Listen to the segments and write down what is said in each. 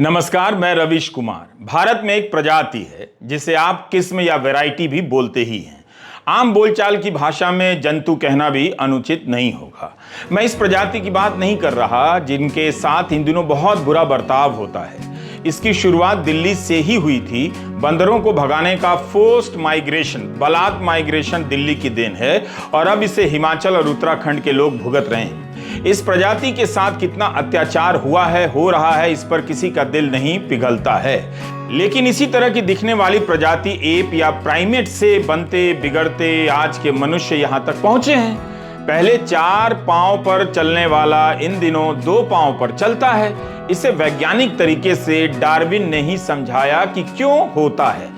नमस्कार, मैं रविश कुमार। भारत में एक प्रजाति है जिसे आप किस्म या वैरायटी भी बोलते ही हैं। आम बोलचाल की भाषा में जंतु कहना भी अनुचित नहीं होगा। मैं इस प्रजाति की बात नहीं कर रहा जिनके साथ इन दिनों बहुत बुरा बर्ताव होता है। इसकी शुरुआत दिल्ली से ही हुई थी। बंदरों को भगाने का फोर्स्ड माइग्रेशन, बलात् माइग्रेशन दिल्ली की देन है और अब इसे हिमाचल और उत्तराखंड के लोग भुगत रहे हैं। इस प्रजाति के साथ कितना अत्याचार हुआ है, हो रहा है, इस पर किसी का दिल नहीं पिघलता है। लेकिन इसी तरह की दिखने वाली प्रजाति एप या प्राइमेट से बनते बिगड़ते आज के मनुष्य यहां तक पहुंचे हैं। पहले 4 पांव पर चलने वाला इन दिनों 2 पांव पर चलता है। इसे वैज्ञानिक तरीके से डार्विन ने ही समझाया कि क्यों होता है।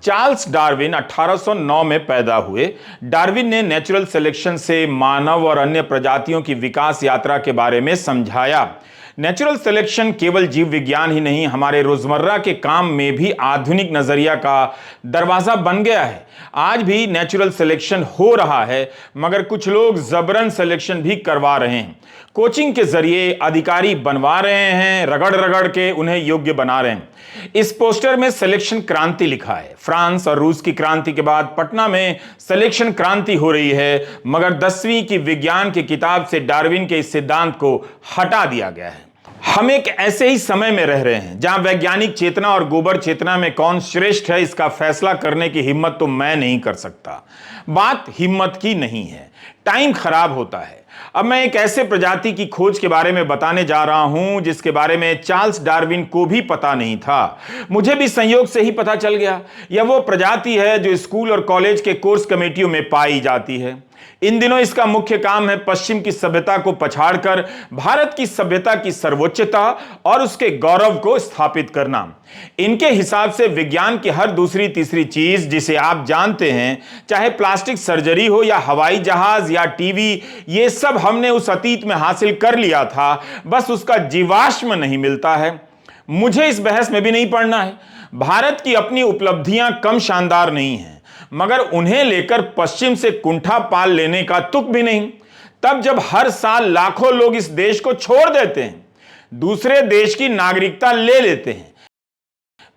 चार्ल्स डार्विन 1809 में पैदा हुए। डार्विन ने नेचुरल सिलेक्शन से मानव और अन्य प्रजातियों की विकास यात्रा के बारे में समझाया। नेचुरल सिलेक्शन केवल जीव विज्ञान ही नहीं, हमारे रोजमर्रा के काम में भी आधुनिक नजरिया का दरवाजा बन गया है। आज भी नेचुरल सिलेक्शन हो रहा है, मगर कुछ लोग जबरन सिलेक्शन भी करवा रहे हैं। कोचिंग के जरिए अधिकारी बनवा रहे हैं, रगड़ रगड़ के उन्हें योग्य बना रहे हैं। इस पोस्टर में सिलेक्शन क्रांति लिखा है। फ्रांस और रूस की क्रांति के बाद पटना में सिलेक्शन क्रांति हो रही है, मगर 10वीं की विज्ञान की किताब से डार्विन के इस सिद्धांत को हटा दिया गया है। हम एक ऐसे ही समय में रह रहे हैं जहां वैज्ञानिक चेतना और गोबर चेतना में कौन श्रेष्ठ है, इसका फैसला करने की हिम्मत तो मैं नहीं कर सकता। बात हिम्मत की नहीं है, टाइम खराब होता है। अब मैं एक ऐसे प्रजाति की खोज के बारे में बताने जा रहा हूं जिसके बारे में चार्ल्स डार्विन को भी पता नहीं था। मुझे भी संयोग से ही पता चल गया। यह वो प्रजाति है जो स्कूल और कॉलेज के कोर्स कमेटियों में पाई जाती है। इन दिनों इसका मुख्य काम है पश्चिम की सभ्यता को पछाड़कर भारत की सभ्यता की सर्वोच्चता और उसके गौरव को स्थापित करना। इनके हिसाब से विज्ञान की हर दूसरी तीसरी चीज जिसे आप जानते हैं, चाहे प्लास्टिक सर्जरी हो या हवाई जहाज या टीवी, ये सब हमने उस अतीत में हासिल कर लिया था, बस उसका जीवाश्म नहीं मिलता है। मुझे इस बहस में भी नहीं पड़ना है। भारत की अपनी उपलब्धियां कम शानदार नहीं हैं, मगर उन्हें लेकर पश्चिम से कुंठा पाल लेने का तुक भी नहीं। तब जब हर साल लाखों लोग इस देश को छोड़ देते हैं, दूसरे देश की नागरिकता ले लेते हैं।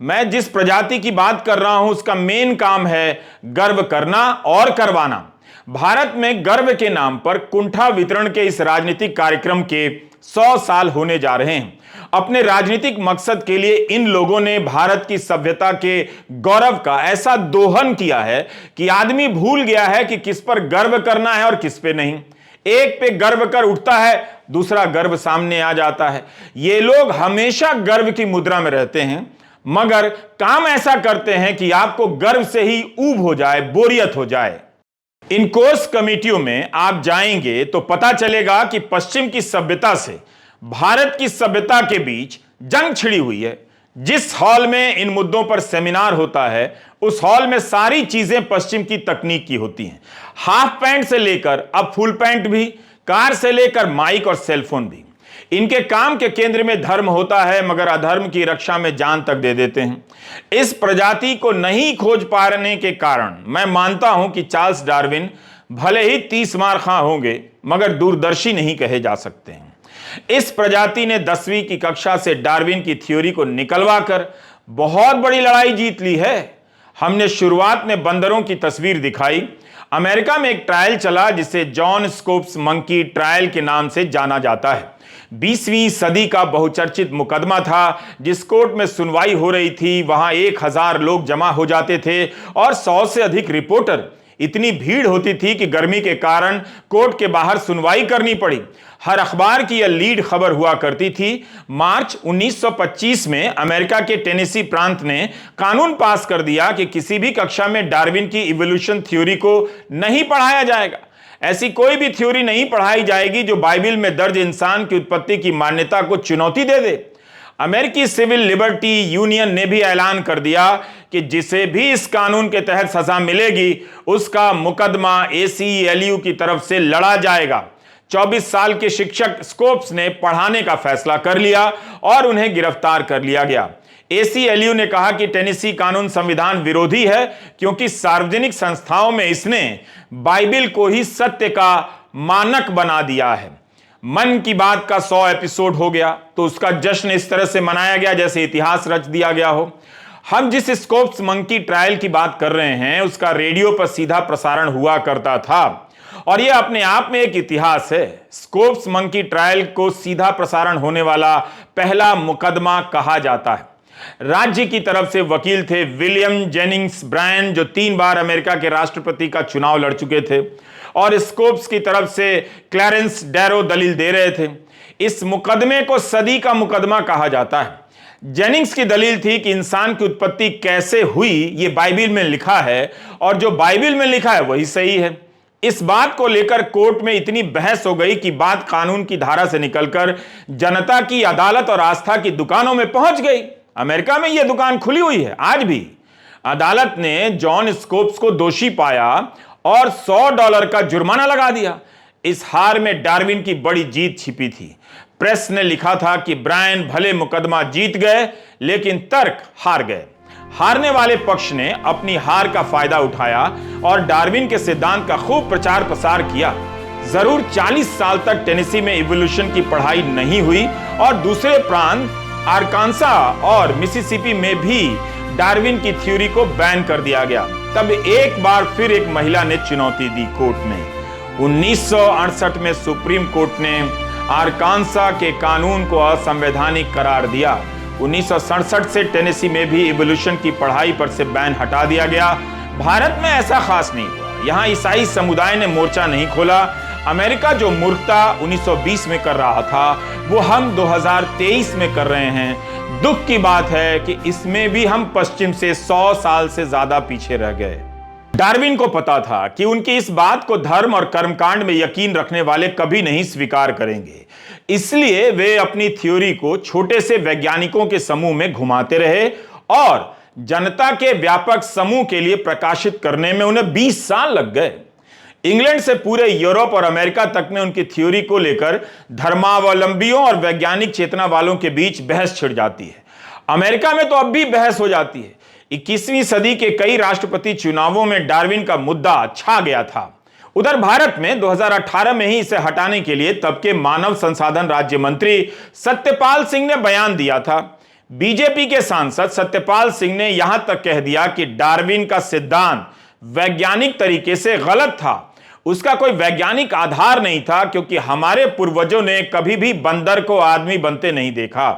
मैं जिस प्रजाति की बात कर रहा हूं उसका मेन काम है गर्व करना और करवाना। भारत में गर्व के नाम पर कुंठा वितरण के इस राजनीतिक कार्यक्रम के 100 साल होने जा रहे हैं। अपने राजनीतिक मकसद के लिए इन लोगों ने भारत की सभ्यता के गौरव का ऐसा दोहन किया है कि आदमी भूल गया है कि किस पर गर्व करना है और किस पे नहीं। एक पे गर्व कर उठता है, दूसरा गर्व सामने आ जाता है। ये लोग हमेशा गर्व की मुद्रा में रहते हैं, मगर काम ऐसा करते हैं कि आपको गर्व से ही ऊब हो जाए, बोरियत हो जाए। इन कोर्स कमेटियों में आप जाएंगे तो पता चलेगा कि पश्चिम की सभ्यता से भारत की सभ्यता के बीच जंग छिड़ी हुई है। जिस हॉल में इन मुद्दों पर सेमिनार होता है, उस हॉल में सारी चीजें पश्चिम की तकनीक की होती हैं। हाफ पैंट से लेकर अब फुल पैंट भी, कार से लेकर माइक और सेलफोन भी। इनके काम के केंद्र में धर्म होता है, मगर अधर्म की रक्षा में जान तक दे देते हैं। इस प्रजाति को नहीं खोज पाने के कारण मैं मानता हूं कि चार्ल्स डार्विन भले ही 30 मार खां होंगे, मगर दूरदर्शी नहीं कहे जा सकते हैं। इस प्रजाति ने 10वीं की कक्षा से डार्विन की थ्योरी को निकलवा कर बहुत बड़ी लड़ाई जीत ली है। हमने शुरुआत में बंदरों की तस्वीर दिखाई। अमेरिका में एक ट्रायल चला जिसे जॉन स्कोप्स मंकी ट्रायल के नाम से जाना जाता है। 20वीं सदी का बहुचर्चित मुकदमा था। जिस कोर्ट में सुनवाई हो रही थी, वहां 1000 लोग जमा हो जाते थे और 100 से अधिक रिपोर्टर। इतनी भीड़ होती थी कि गर्मी के कारण कोर्ट के बाहर सुनवाई करनी पड़ी। हर अखबार की यह लीड खबर हुआ करती थी। मार्च 1925 में अमेरिका के टेनेसी प्रांत ने कानून पास कर दिया कि किसी भी कक्षा में डार्विन की इवोल्यूशन थ्योरी को नहीं पढ़ाया जाएगा। ऐसी कोई भी थ्योरी नहीं पढ़ाई जाएगी जो बाइबिल में दर्ज इंसान की उत्पत्ति की मान्यता को चुनौती दे दे। अमेरिकी सिविल लिबर्टी यूनियन ने भी ऐलान कर दिया कि जिसे भी इस कानून के तहत सजा मिलेगी, उसका मुकदमा ACLU की तरफ से लड़ा जाएगा। 24 साल के शिक्षक स्कोप्स ने पढ़ाने का फैसला कर लिया और उन्हें गिरफ्तार कर लिया गया। ACLU ने कहा कि टेनेसी कानून संविधान विरोधी है, क्योंकि सार्वजनिक संस्थाओं में इसने बाइबिल को ही सत्य का मानक बना दिया है। मन की बात का 100 एपिसोड हो गया तो उसका जश्न इस तरह से मनाया गया जैसे इतिहास रच दिया गया हो। हम जिस स्कोप्स मंकी ट्रायल की बात कर रहे हैं उसका रेडियो पर सीधा प्रसारण हुआ करता था और यह अपने आप में एक इतिहास है। स्कोप्स मंकी ट्रायल को सीधा प्रसारण होने वाला पहला मुकदमा कहा जाता है। राज्य की तरफ से वकील थे विलियम जेनिंग्स ब्रायन, जो 3 बार अमेरिका के राष्ट्रपति का चुनाव लड़ चुके थे, और स्कोप्स की तरफ से क्लैरेंस डैरो दलील दे रहे थे। इस मुकदमे को सदी का मुकदमा कहा जाता है। जेनिंग्स की दलील थी कि इंसान की उत्पत्ति कैसे हुई ये बाइबिल में लिखा है और जो बाइबिल में लिखा है वही सही है। इस बात को लेकर कोर्ट में इतनी बहस हो गई कि बात कानून की धारा से निकलकर जनता की अदालत और आस्था की दुकानों में पहुंच गई। अमेरिका में यह दुकान खुली हुई है आज भी। अदालत ने जॉन स्कोप्स को दोषी पाया और $100 का जुर्माना लगा दिया। इस हार में डार्विन की बड़ी जीत छिपी थी। प्रेस ने लिखा था कि ब्रायन भले मुकदमा जीत गए लेकिन तर्क हार गए। हारने वाले पक्ष ने अपनी हार का फायदा उठाया और डार्विन के सिद्धांत का खूब प्रचार प्रसार किया। जरूर 40 साल तक टेनेसी में इवोल्यूशन की पढ़ाई नहीं हुई और दूसरे प्रांत आर्कांसा और मिसिसिपी में भी डार्विन की थ्योरी को बैन कर दिया गया। तब एक बार फिर एक महिला ने चुनौती दी कोर्ट में। 1968 में सुप्रीम कोर्ट ने आर्कांसा के कानून को असंवैधानिक करार दिया। 1967 से टेनेसी में भी इवोल्यूशन की पढ़ाई पर से बैन हटा दिया गया। भारत में ऐसा खास नहीं हुआ। यहां ईसाई समुदाय ने मोर्चा नहीं खोला। अमेरिका जो मूर्खता 1920 में कर रहा था वो हम 2023 में कर रहे हैं। दुख की बात है कि इसमें भी हम पश्चिम से 100 साल से ज्यादा पीछे रह गए। डार्विन को पता था कि उनकी इस बात को धर्म और कर्मकांड में यकीन रखने वाले कभी नहीं स्वीकार करेंगे, इसलिए वे अपनी थ्योरी को छोटे से वैज्ञानिकों के समूह में घुमाते रहे और जनता के व्यापक समूह के लिए प्रकाशित करने में उन्हें 20 साल लग गए। इंग्लैंड से पूरे यूरोप और अमेरिका तक में उनकी थ्योरी को लेकर धर्मावलंबियों और वैज्ञानिक चेतना वालों के बीच बहस छिड़ जाती है। अमेरिका में तो अब भी बहस हो जाती है। 21वीं सदी के कई राष्ट्रपति चुनावों में डार्विन का मुद्दा छा गया था। उधर भारत में 2018 में ही इसे हटाने के लिए तब के मानव संसाधन राज्य मंत्री सत्यपाल सिंह ने बयान दिया था। बीजेपी के सांसद सत्यपाल सिंह ने यहां तक कह दिया कि डार्विन का सिद्धांत वैज्ञानिक तरीके से गलत था। उसका कोई वैज्ञानिक आधार नहीं था क्योंकि हमारे पूर्वजों ने कभी भी बंदर को आदमी बनते नहीं देखा।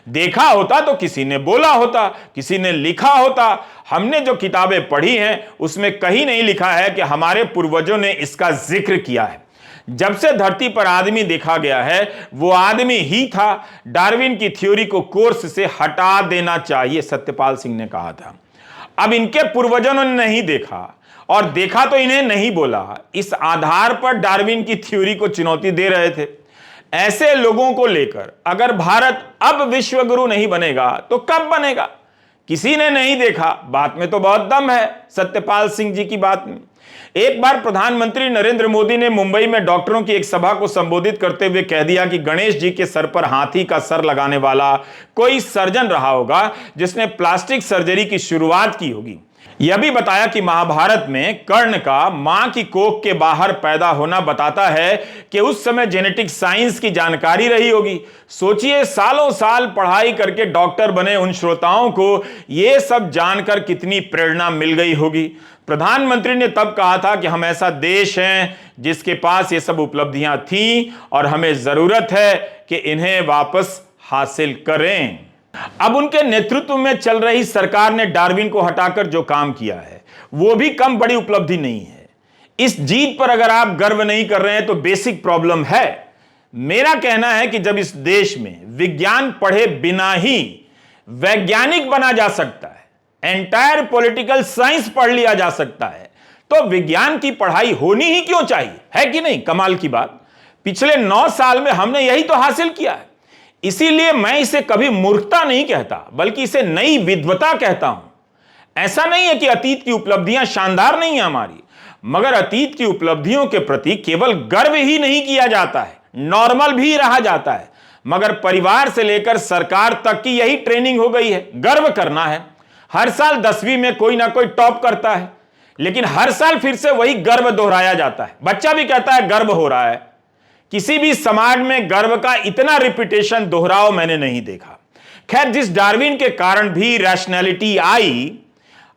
देखा होता तो किसी ने बोला होता, किसी ने लिखा होता। हमने जो किताबें पढ़ी हैं उसमें कहीं नहीं लिखा है कि हमारे पूर्वजों ने इसका जिक्र किया है। जब से धरती पर आदमी देखा गया है वो आदमी ही था। डार्विन की थ्योरी को कोर्स से हटा देना चाहिए, सत्यपाल सिंह ने कहा था। अब इनके पूर्वजों ने नहीं देखा और देखा तो इन्हें नहीं बोला। इस आधार पर डार्विन की थ्योरी को चुनौती दे रहे थे। ऐसे लोगों को लेकर अगर भारत अब विश्व गुरु नहीं बनेगा तो कब बनेगा? किसी ने नहीं देखा। बात में तो बहुत दम है सत्यपाल सिंह जी की बात में। एक बार प्रधानमंत्री नरेंद्र मोदी ने मुंबई में डॉक्टरों की एक सभा को संबोधित करते हुए कह दिया कि गणेश जी के सर पर हाथी का सर लगाने वाला कोई सर्जन रहा होगा जिसने प्लास्टिक सर्जरी की शुरुआत की होगी। यह भी बताया कि महाभारत में कर्ण का मां की कोख के बाहर पैदा होना बताता है कि उस समय जेनेटिक साइंस की जानकारी रही होगी। सोचिए, सालों साल पढ़ाई करके डॉक्टर बने उन श्रोताओं को यह सब जानकर कितनी प्रेरणा मिल गई होगी। प्रधानमंत्री ने तब कहा था कि हम ऐसा देश हैं जिसके पास ये सब उपलब्धियां थीं और हमें जरूरत है कि इन्हें वापस हासिल करें। अब उनके नेतृत्व में चल रही सरकार ने डार्विन को हटाकर जो काम किया है वो भी कम बड़ी उपलब्धि नहीं है। इस जीत पर अगर आप गर्व नहीं कर रहे हैं तो बेसिक प्रॉब्लम है। मेरा कहना है कि जब इस देश में विज्ञान पढ़े बिना ही वैज्ञानिक बना जा सकता है, एंटायर पॉलिटिकल साइंस पढ़ लिया जा सकता है, तो विज्ञान की पढ़ाई होनी ही क्यों चाहिए? है कि नहीं? कमाल की बात। पिछले 9 साल में हमने यही तो हासिल किया है। इसीलिए मैं इसे कभी मूर्खता नहीं कहता बल्कि इसे नई विद्वता कहता हूं। ऐसा नहीं है कि अतीत की उपलब्धियां शानदार नहीं है हमारी, मगर अतीत की उपलब्धियों के प्रति केवल गर्व ही नहीं किया जाता है, नॉर्मल भी रहा जाता है। मगर परिवार से लेकर सरकार तक की यही ट्रेनिंग हो गई है, गर्व करना है। हर साल 10वीं में कोई ना कोई टॉप करता है, लेकिन हर साल फिर से वही गर्व दोहराया जाता है। बच्चा भी कहता है गर्व हो रहा है। किसी भी समाज में गर्व का इतना रिपीटेशन दोहराव मैंने नहीं देखा। खैर, जिस डार्विन के कारण भी रैशनैलिटी आई,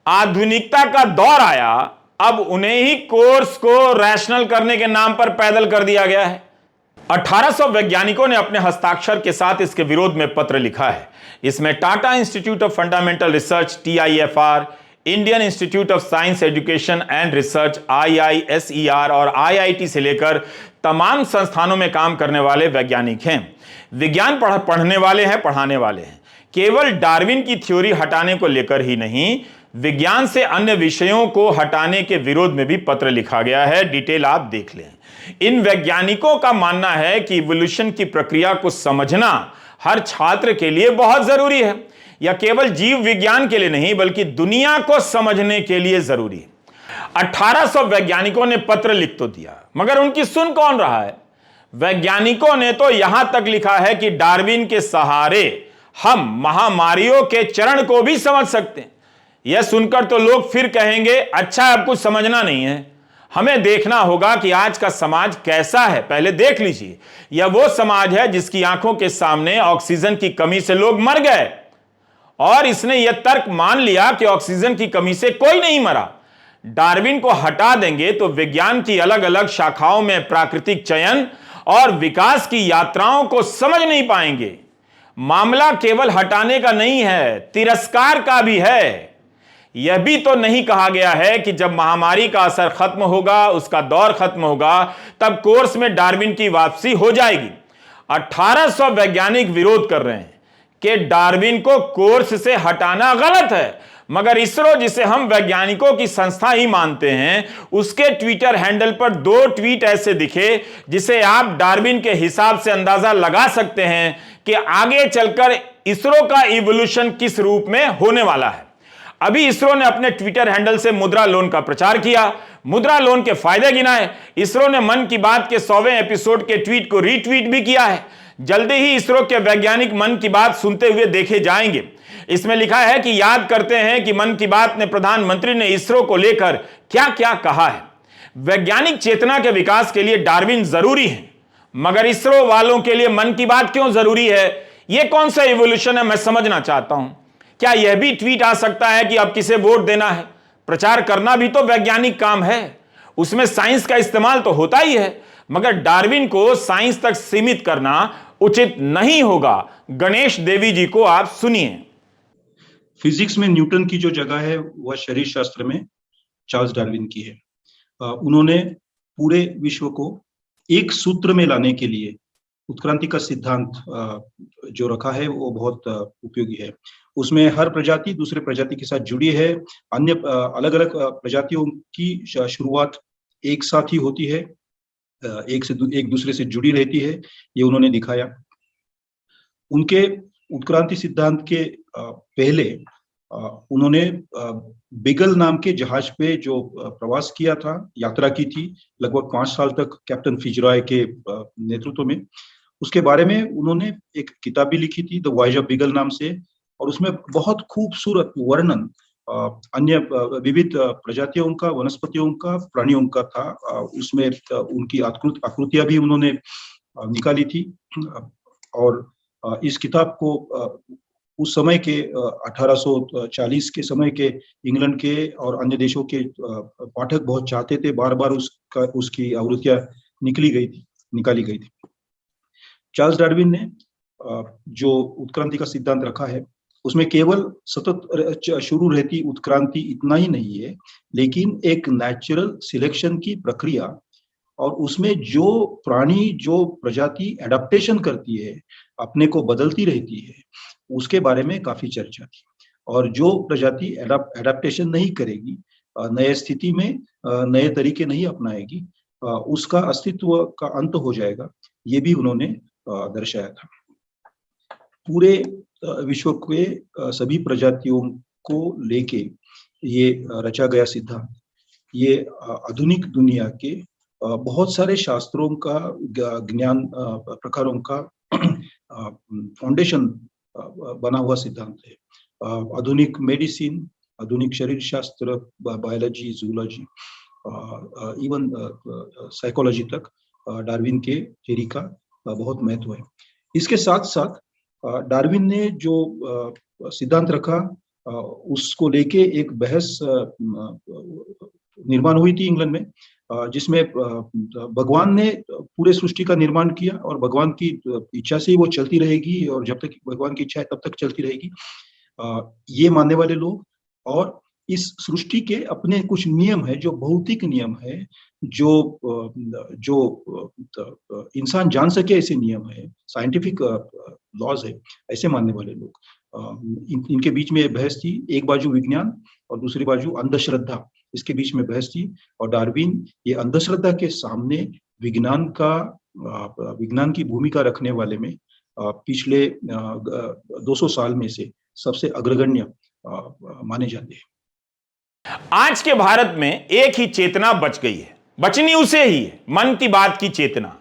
आधुनिकता का दौर आया, अब उन्हें ही कोर्स को रैशनल करने के नाम पर पैदल कर दिया गया है। 1800 वैज्ञानिकों ने अपने हस्ताक्षर के साथ इसके विरोध में पत्र लिखा है। इसमें Tata institute of fundamental research TIFR, Indian institute of science education and research IISER और IIT से लेकर तमाम संस्थानों में काम करने वाले वैज्ञानिक हैं। विज्ञान पढ़ने वाले हैं, पढ़ाने वाले हैं। केवल डार्विन की थ्योरी हटाने को लेकर ही नहीं, विज्ञान से अन्य विषयों को हटाने के विरोध में भी पत्र लिखा गया है। डिटेल आप देख लें। इन वैज्ञानिकों का मानना है कि इवोल्यूशन की प्रक्रिया को समझना हर छात्र के लिए बहुत जरूरी है, या केवल जीव विज्ञान के लिए नहीं बल्कि दुनिया को समझने के लिए जरूरी है। 1800 वैज्ञानिकों ने पत्र लिख तो दिया, मगर उनकी सुन कौन रहा है? वैज्ञानिकों ने तो यहां तक लिखा है कि डार्विन के सहारे हम महामारियों के चरण को भी समझ सकते हैं। यह सुनकर तो लोग फिर कहेंगे, अच्छा अब कुछ समझना नहीं है। हमें देखना होगा कि आज का समाज कैसा है, पहले देख लीजिए। यह वो समाज है जिसकी आंखों के सामने ऑक्सीजन की कमी से लोग मर गए, और इसने यह तर्क मान लिया कि ऑक्सीजन की कमी से कोई नहीं मरा। डार्विन को हटा देंगे तो विज्ञान की अलग अलग शाखाओं में प्राकृतिक चयन और विकास की यात्राओं को समझ नहीं पाएंगे। मामला केवल हटाने का नहीं है, तिरस्कार का भी है। यह भी तो नहीं कहा गया है कि जब महामारी का असर खत्म होगा, उसका दौर खत्म होगा, तब कोर्स में डार्विन की वापसी हो जाएगी। 1800 वैज्ञानिक विरोध कर रहे हैं कि डार्विन को कोर्स से हटाना गलत है, मगर इसरो, जिसे हम वैज्ञानिकों की संस्था ही मानते हैं, उसके ट्विटर हैंडल पर 2 ट्वीट ऐसे दिखे जिसे आप डार्विन के हिसाब से अंदाजा लगा सकते हैं कि आगे चलकर इसरो का इवोल्यूशन किस रूप में होने वाला है। अभी इसरो ने अपने ट्विटर हैंडल से मुद्रा लोन का प्रचार किया, मुद्रा लोन के फायदे गिनाए। इसरो ने मन की बात के 100वें एपिसोड के ट्वीट को रीट्वीट भी किया है। जल्दी ही इसरो के वैज्ञानिक मन की बात सुनते हुए देखे जाएंगे। इसमें लिखा है कि याद करते हैं कि मन की बात ने प्रधानमंत्री ने इसरो को लेकर क्या क्या कहा है। वैज्ञानिक चेतना के विकास के लिए डार्विन जरूरी है, मगर इसरो वालों के लिए मन की बात क्यों जरूरी है? यह कौन सा इवोल्यूशन है, मैं समझना चाहता हूं। क्या यह भी ट्वीट आ सकता है कि अब किसे वोट देना है? प्रचार करना भी तो वैज्ञानिक काम है, उसमें साइंस का इस्तेमाल तो होता ही है, मगर डार्विन को साइंस तक सीमित करना उचित नहीं होगा। गणेश देवी जी को आप सुनिए। फिजिक्स में न्यूटन की जो जगह है वह शरीर शास्त्र में चार्ल्स डार्विन की है। उन्होंने पूरे विश्व को एक सूत्र में लाने के लिए उत्क्रांति का सिद्धांत जो रखा है वो बहुत उपयोगी है। उसमें हर प्रजाति दूसरे प्रजाति के साथ जुड़ी है। अन्य अलग अलग प्रजातियों की शुरुआत एक साथ ही होती है, एक दूसरे से जुड़ी रहती है, ये उन्होंने दिखाया। उनके उत्क्रांति सिद्धांत के पहले उन्होंने बिगल नाम के जहाज पे जो प्रवास किया था, यात्रा की थी लगभग 5 साल तक कैप्टन फिजरॉय के नेतृत्व में। उसके बारे में उन्होंने एक किताब भी लिखी थी, द वॉयज ऑफ बिगल नाम से, और उसमें बहुत खूबसूरत वर्णन अन्य विविध प्रजातियों का, वनस्पतियों का, प्राणियों का था। उसमें उनकी आकृतियां भी उन्होंने निकाली थी। और इस किताब को उस समय के 1840 के समय के इंग्लैंड के और अन्य देशों के पाठक बहुत चाहते थे, बार बार उसकी आवृत्तियां निकाली गई थी। चार्ल्स डार्विन ने जो उत्क्रांति का सिद्धांत रखा है उसमें केवल सतत शुरू रहती उत्क्रांति इतना ही नहीं है, लेकिन एक नेचुरल सिलेक्शन की प्रक्रिया, और उसमें जो प्राणी, जो प्रजाति एडाप्टेशन करती है, अपने को बदलती रहती है, उसके बारे में काफी चर्चा की। और जो प्रजाति एडाप्टेशन नहीं करेगी, नए स्थिति में नए तरीके नहीं अपनाएगी, उसका अस्तित्व का अंत हो जाएगा, ये भी उन्होंने दर्शाया था। पूरे विश्व के सभी प्रजातियों को लेके ये रचा गया सिद्धांत, ये आधुनिक दुनिया के बहुत सारे शास्त्रों का, ज्ञान प्रकारों का फाउंडेशन बना हुआ सिद्धांत है। आधुनिक मेडिसिन, आधुनिक शरीर शास्त्र, बायोलॉजी, जूलॉजी, इवन साइकोलॉजी तक डार्विन के थ्योरी का बहुत महत्व है। इसके साथ साथ डार्विन ने जो सिद्धांत रखा उसको लेके एक बहस निर्माण हुई थी इंग्लैंड में, जिसमें भगवान ने पूरे सृष्टि का निर्माण किया और भगवान की इच्छा से ही वो चलती रहेगी और जब तक भगवान की इच्छा है तब तक चलती रहेगी, ये मानने वाले लोग। और इस सृष्टि के अपने कुछ नियम है जो भौतिक नियम है, जो इंसान जान सके ऐसे नियम है, साइंटिफिक लॉज है, ऐसे मानने वाले लोग। इनके बीच में बहस थी, एक बाजू विज्ञान और दूसरी बाजू अंधश्रद्धा, इसके बीच में बहस थी। और डार्विन ये अंधश्रद्धा के सामने विज्ञान की भूमिका रखने वाले में पिछले 200 साल में से सबसे अग्रगण्य माने जाते हैं। आज के भारत में एक ही चेतना बच गई है, बचनी उसे ही है, मन की बात की चेतना।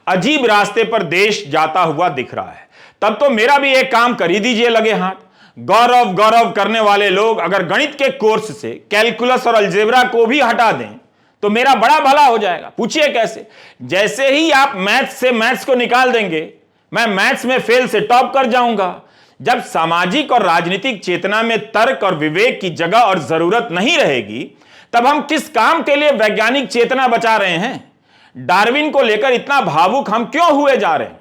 अजीब रास्ते पर देश जाता हुआ दिख रहा है। तब तो मेरा भी एक काम कर ही दीजिए लगे हाथ। गौरव गौरव करने वाले लोग अगर गणित के कोर्स से कैलकुलस और अलजेब्रा को भी हटा दें तो मेरा बड़ा भला हो जाएगा। पूछिए कैसे? जैसे ही आप मैथ्स से मैथ्स को निकाल देंगे, मैं मैथ्स में फेल से टॉप कर जाऊंगा। जब सामाजिक और राजनीतिक चेतना में तर्क और विवेक की जगह और जरूरत नहीं रहेगी, तब हम किस काम के लिए वैज्ञानिक चेतना बचा रहे हैं? डार्विन को लेकर इतना भावुक हम क्यों हुए जा रहे हैं?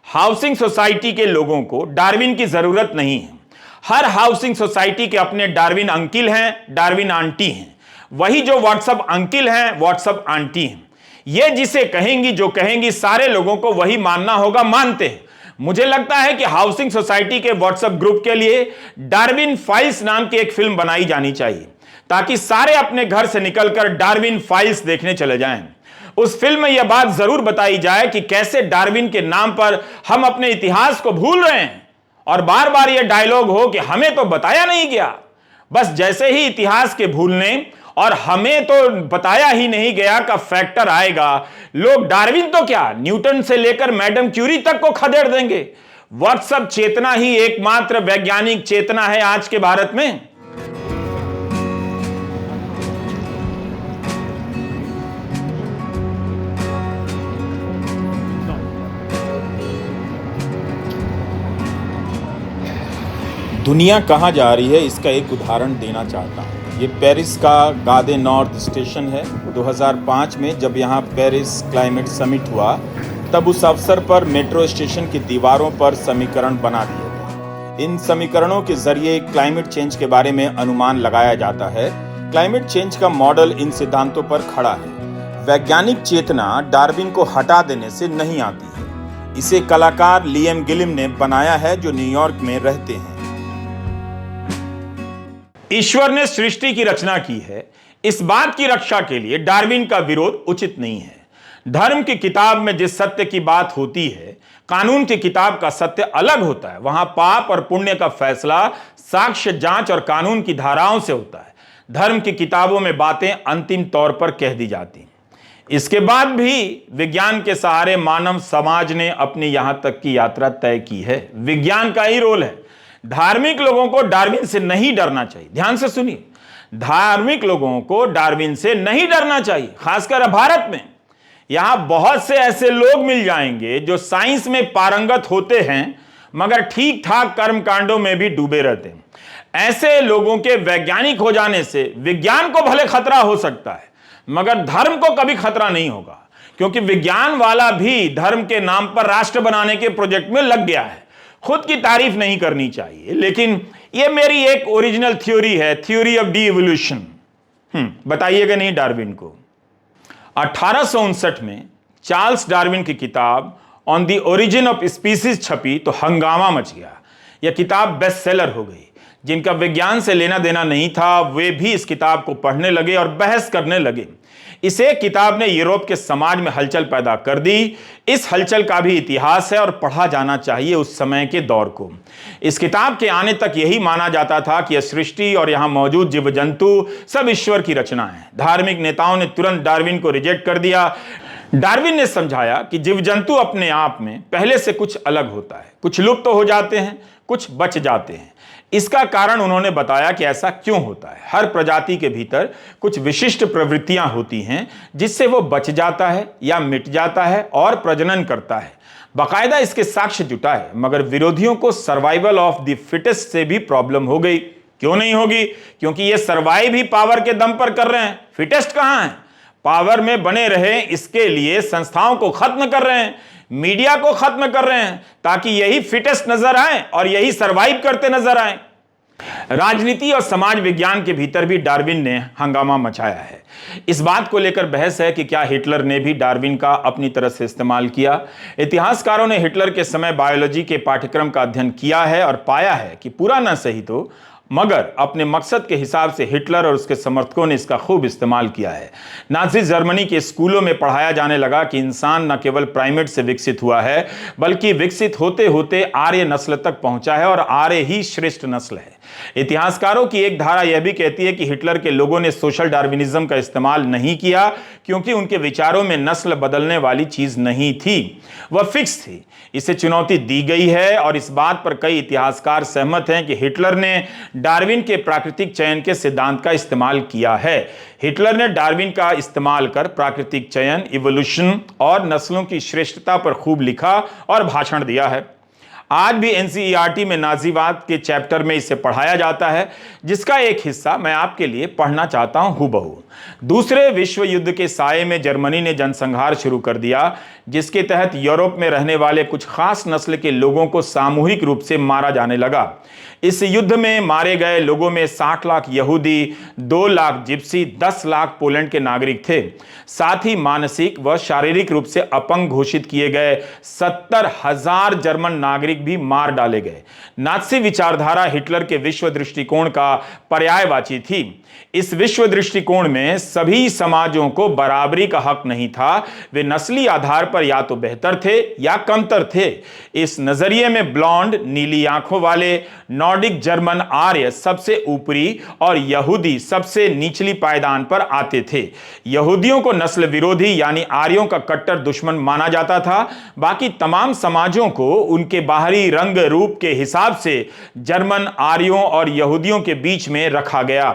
हाउसिंग सोसाइटी के लोगों को डार्विन की जरूरत नहीं है। हर हाउसिंग सोसाइटी के अपने डार्विन अंकिल हैं, डार्विन आंटी हैं। वही जो व्हाट्सएप अंकिल हैं, व्हाट्सएप आंटी हैं। ये जिसे कहेंगी, जो कहेंगी, सारे लोगों को वही मानना होगा, मानते हैं। मुझे लगता है कि हाउसिंग सोसाइटी के व्हाट्सएप ग्रुप के लिए डार्विन फाइल्स नाम की एक फिल्म बनाई जानी चाहिए, ताकि सारे अपने घर से निकलकर डार्विन फाइल्स देखने चले जाएं। उस फिल्म में यह बात जरूर बताई जाए कि कैसे डार्विन के नाम पर हम अपने इतिहास को भूल रहे हैं, और बार बार यह डायलॉग हो कि हमें तो बताया नहीं गया। बस जैसे ही इतिहास के भूलने और हमें तो बताया ही नहीं गया का फैक्टर आएगा, लोग डार्विन तो क्या, न्यूटन से लेकर मैडम क्यूरी तक को खदेड़ देंगे। व्हाट्सएप चेतना ही एकमात्र वैज्ञानिक चेतना है आज के भारत में। दुनिया कहां जा रही है, इसका एक उदाहरण देना चाहता हूं। ये पेरिस का गादे नॉर्थ स्टेशन है। 2005 में जब यहाँ पेरिस क्लाइमेट समिट हुआ, तब उस अवसर पर मेट्रो स्टेशन की दीवारों पर समीकरण बना दिए गए। इन समीकरणों के जरिए क्लाइमेट चेंज के बारे में अनुमान लगाया जाता है। क्लाइमेट चेंज का मॉडल इन सिद्धांतों पर खड़ा है। वैज्ञानिक चेतना डार्विन को हटा देने से नहीं आती है। इसे कलाकार लियम गिलिम ने बनाया है, जो न्यूयॉर्क में रहते हैं। ईश्वर ने सृष्टि की रचना की है, इस बात की रक्षा के लिए डार्विन का विरोध उचित नहीं है। धर्म की किताब में जिस सत्य की बात होती है, कानून की किताब का सत्य अलग होता है। वहां पाप और पुण्य का फैसला साक्ष्य, जांच और कानून की धाराओं से होता है। धर्म की किताबों में बातें अंतिम तौर पर कह दी जाती हैं। इसके बाद भी विज्ञान के सहारे मानव समाज ने अपनी यहां तक की यात्रा तय की है। विज्ञान का ही रोल है। धार्मिक लोगों को डार्विन से नहीं डरना चाहिए। ध्यान से सुनिए, धार्मिक लोगों को डार्विन से नहीं डरना चाहिए। खासकर भारत में यहां बहुत से ऐसे लोग मिल जाएंगे जो साइंस में पारंगत होते हैं, मगर ठीक ठाक कर्म कांडों में भी डूबे रहते हैं। ऐसे लोगों के वैज्ञानिक हो जाने से विज्ञान को भले खतरा हो सकता है, मगर धर्म को कभी खतरा नहीं होगा, क्योंकि विज्ञान वाला भी धर्म के नाम पर राष्ट्र बनाने के प्रोजेक्ट में लग गया है। खुद की तारीफ नहीं करनी चाहिए, लेकिन यह मेरी एक ओरिजिनल थ्योरी है, थ्योरी ऑफ डी इवोल्यूशन। बताइएगा नहीं डार्विन को। 1859 में चार्ल्स डार्विन की किताब on the origin of species छपी तो हंगामा मच गया। यह किताब बेस्ट सेलर हो गई। जिनका विज्ञान से लेना देना नहीं था, वे भी इस किताब को पढ़ने लगे और बहस करने लगे। इसे किताब ने यूरोप के समाज में हलचल पैदा कर दी। इस हलचल का भी इतिहास है और पढ़ा जाना चाहिए उस समय के दौर को। इस किताब के आने तक यही माना जाता था कि यह सृष्टि और यहां मौजूद जीव जंतु सब ईश्वर की रचना है। धार्मिक नेताओं ने तुरंत डार्विन को रिजेक्ट कर दिया। डार्विन ने समझाया कि जीव जंतु अपने आप में पहले से कुछ अलग होता है। कुछ लुप्त हो जाते हैं, कुछ बच जाते हैं। इसका कारण उन्होंने बताया कि ऐसा क्यों होता है। हर प्रजाति के भीतर कुछ विशिष्ट प्रवृत्तियां होती हैं जिससे वो बच जाता है या मिट जाता है और प्रजनन करता है। बाकायदा इसके साक्ष्य जुटाए, मगर विरोधियों को सर्वाइवल ऑफ द फिटेस्ट से भी प्रॉब्लम हो गई। क्यों नहीं होगी? क्योंकि ये सर्वाइव ही पावर के दम पर कर रहे हैं। फिटेस्ट कहां है? पावर में बने रहे इसके लिए संस्थाओं को खत्म कर रहे हैं, मीडिया को खत्म कर रहे हैं, ताकि यही फिटेस्ट नजर आए और यही सरवाइव करते नजर आए। राजनीति और समाज विज्ञान के भीतर भी डार्विन ने हंगामा मचाया है। इस बात को लेकर बहस है कि क्या हिटलर ने भी डार्विन का अपनी तरह से इस्तेमाल किया। इतिहासकारों ने हिटलर के समय बायोलॉजी के पाठ्यक्रम का अध्ययन किया है और पाया है कि पूरा न सही तो मगर अपने मकसद के हिसाब से हिटलर और उसके समर्थकों ने इसका खूब इस्तेमाल किया है। नाज़ी जर्मनी के स्कूलों में पढ़ाया जाने लगा कि इंसान न केवल प्राइमेट से विकसित हुआ है, बल्कि विकसित होते होते आर्य नस्ल तक पहुंचा है और आर्य ही श्रेष्ठ नस्ल है। इतिहासकारों की एक धारा यह भी कहती है कि हिटलर के लोगों ने सोशल डार्विनिज्म का इस्तेमाल नहीं किया क्योंकि उनके विचारों में नस्ल बदलने वाली चीज नहीं थी, वह फिक्स थी। इसे चुनौती दी गई है और इस बात पर कई इतिहासकार सहमत हैं कि हिटलर ने डार्विन के प्राकृतिक चयन के सिद्धांत का इस्तेमाल किया है। हिटलर ने डार्विन का इस्तेमाल कर प्राकृतिक चयन, इवोल्यूशन और नस्लों की श्रेष्ठता पर खूब लिखा और भाषण दिया है। आज भी एनसीईआरटी में नाजीवाद के चैप्टर में इसे पढ़ाया जाता है, जिसका एक हिस्सा मैं आपके लिए पढ़ना चाहता हूं हूबहू। दूसरे विश्व युद्ध के साये में जर्मनी ने जनसंहार शुरू कर दिया, जिसके तहत यूरोप में रहने वाले कुछ खास नस्ल के लोगों को सामूहिक रूप से मारा जाने लगा। इस युद्ध में मारे गए लोगों में 60 लाख यहूदी, 2 लाख जिप्सी, 10 लाख पोलैंड के नागरिक थे। साथ ही मानसिक व शारीरिक रूप से अपंग घोषित किए गए 70,000 जर्मन नागरिक भी मार डाले गए। नात्सी विचारधारा हिटलर के विश्व दृष्टिकोण का पर्यायवाची थी। इस विश्व दृष्टिकोण में सभी समाजों को बराबरी का हक नहीं था, वे नस्ली आधार पर या तो बेहतर थे या कमतर थे। इस नजरिए में ब्लॉन्ड, नीली आंखों वाले नॉर्डिक जर्मन आर्य सबसे ऊपरी और यहूदी सबसे निचली पायदान पर आते थे। यहूदियों को नस्ल विरोधी यानी आर्यों का कट्टर दुश्मन माना जाता था। बाकी तमाम समाजों को उनके बाहरी रंग रूप के हिसाब से जर्मन आर्यों और यहूदियों के बीच में रखा गया।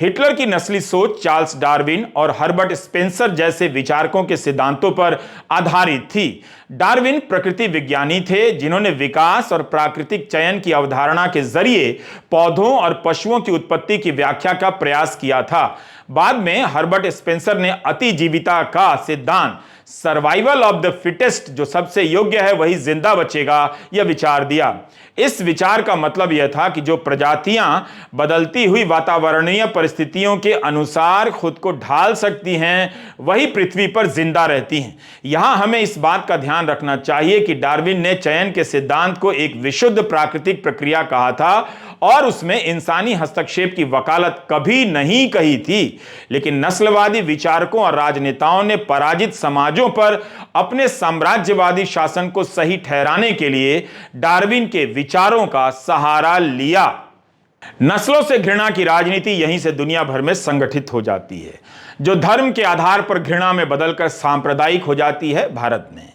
हिटलर की नस्ली सोच चार्ल्स डार्विन और हर्बर्ट स्पेंसर जैसे विचारकों के सिद्धांतों पर आधारित थी। डार्विन प्रकृति विज्ञानी थे जिन्होंने विकास और प्राकृतिक चयन की अवधारणा के जरिए पौधों और पशुओं की उत्पत्ति की व्याख्या का प्रयास किया था। बाद में हर्बर्ट स्पेंसर ने अतिजीविता का सिद्धांत, सर्वाइवल ऑफ द फिटेस्ट, जो सबसे योग्य है वही जिंदा बचेगा, यह विचार दिया। इस विचार का मतलब यह था कि जो प्रजातियां बदलती हुई वातावरणीय परिस्थितियों के अनुसार खुद को ढाल सकती हैं वही पृथ्वी पर जिंदा रहती हैं। यहां हमें इस बात का ध्यान रखना चाहिए कि डार्विन ने चयन के सिद्धांत को एक विशुद्ध प्राकृतिक प्रक्रिया कहा था और उसमें इंसानी हस्तक्षेप की वकालत कभी नहीं कही थी। लेकिन नस्लवादी विचारकों और राजनेताओं ने पराजित समाजों पर अपने साम्राज्यवादी शासन को सही ठहराने के लिए डार्विन के विचारों का सहारा लिया। नस्लों से घृणा की राजनीति यहीं से दुनिया भर में संगठित हो जाती है, जो धर्म के आधार पर घृणा में बदलकर सांप्रदायिक हो जाती है। भारत में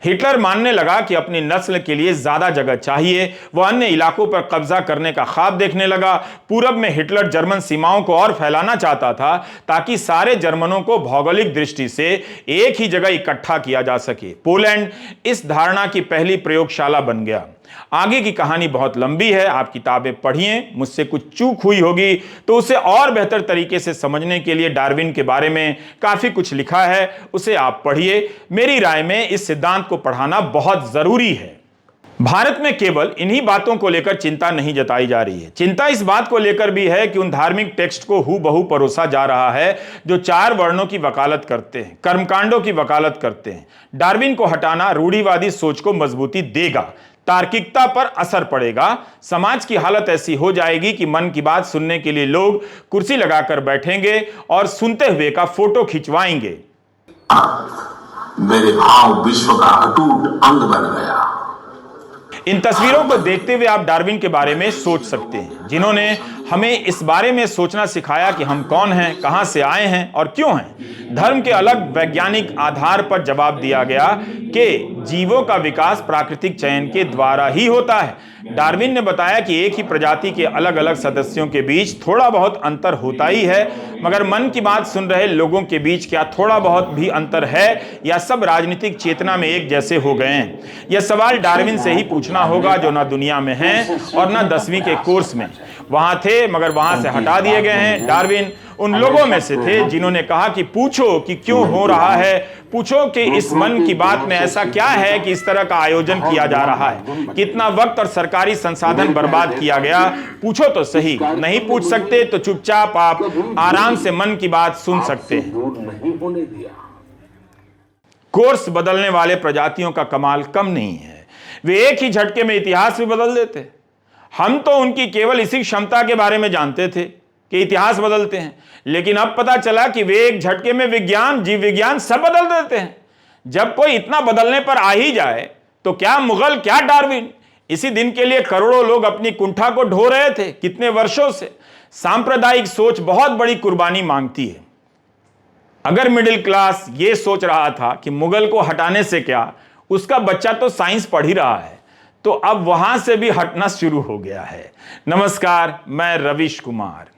हिटलर मानने लगा कि अपनी नस्ल के लिए ज्यादा जगह चाहिए। वह अन्य इलाकों पर कब्जा करने का ख्वाब देखने लगा। पूरब में हिटलर जर्मन सीमाओं को और फैलाना चाहता था ताकि सारे जर्मनों को भौगोलिक दृष्टि से एक ही जगह इकट्ठा किया जा सके। पोलैंड इस धारणा की पहली प्रयोगशाला बन गया। आगे की कहानी बहुत लंबी है, आप किताबें पढ़िए। मुझसे कुछ चूक हुई होगी तो उसे और बेहतर तरीके से समझने के लिए डार्विन के बारे में काफी कुछ लिखा है, उसे आप पढ़िए। मेरी राय में इस सिद्धांत को पढ़ाना बहुत जरूरी है। भारत में केवल इन्हीं बातों को लेकर चिंता नहीं जताई जा रही है। चिंता इस बात को लेकर भी है कि उन धार्मिक टेक्स्ट को हूबहू परोसा जा रहा है जो 4 वर्णों की वकालत करते हैं, कर्मकांडों की वकालत करते हैं। डार्विन को हटाना रूढ़िवादी सोच को मजबूती देगा, तार्किकता पर असर पड़ेगा। समाज की हालत ऐसी हो जाएगी कि मन की बात सुनने के लिए लोग कुर्सी लगाकर बैठेंगे और सुनते हुए का फोटो खिंचवाएंगे। मेरे भाव विश्व का अटूट अंग बन गया। इन तस्वीरों को देखते हुए आप डार्विन के बारे में सोच सकते हैं, जिन्होंने हमें इस बारे में सोचना सिखाया कि हम कौन हैं, कहां से आए हैं और क्यों हैं। धर्म के अलग वैज्ञानिक आधार पर जवाब दिया गया कि जीवों का विकास प्राकृतिक चयन के द्वारा ही होता है। डार्विन ने बताया कि एक ही प्रजाति के अलग अलग सदस्यों के बीच थोड़ा बहुत अंतर होता ही है, मगर मन की बात सुन रहे लोगों के बीच क्या थोड़ा बहुत भी अंतर है या सब राजनीतिक चेतना में एक जैसे हो गए हैं? यह सवाल डार्विन से ही पूछना होगा, जो ना दुनिया में हैं और ना 10वीं के कोर्स में। वहां थे मगर वहां से हटा दिए गए हैं। डार्विन उन लोगों में से थे जिन्होंने कहा कि पूछो कि क्यों हो रहा है, पूछो कि इस मन की बात में ऐसा क्या है कि इस तरह का आयोजन किया जा रहा है, कितना वक्त और सरकारी संसाधन बर्बाद किया गया, पूछो तो सही। नहीं पूछ सकते तो चुपचाप आप आराम से मन की बात सुन सकते हैं। कोर्स बदलने वाले प्रजातियों का कमाल कम नहीं है, वे एक ही झटके में इतिहास भी बदल देते। हम तो उनकी केवल इसी क्षमता के बारे में जानते थे कि इतिहास बदलते हैं, लेकिन अब पता चला कि वे एक झटके में विज्ञान, जीव विज्ञान सब बदल देते हैं। जब कोई इतना बदलने पर आ ही जाए तो क्या मुगल, क्या डार्विन। इसी दिन के लिए करोड़ों लोग अपनी कुंठा को ढो रहे थे कितने वर्षों से। सांप्रदायिक सोच बहुत बड़ी कुर्बानी मांगती है। अगर मिडिल क्लास ये सोच रहा था कि मुगल को हटाने से क्या, उसका बच्चा तो साइंस पढ़ ही रहा है, तो अब वहां से भी हटना शुरू हो गया है। नमस्कार, मैं रविश कुमार।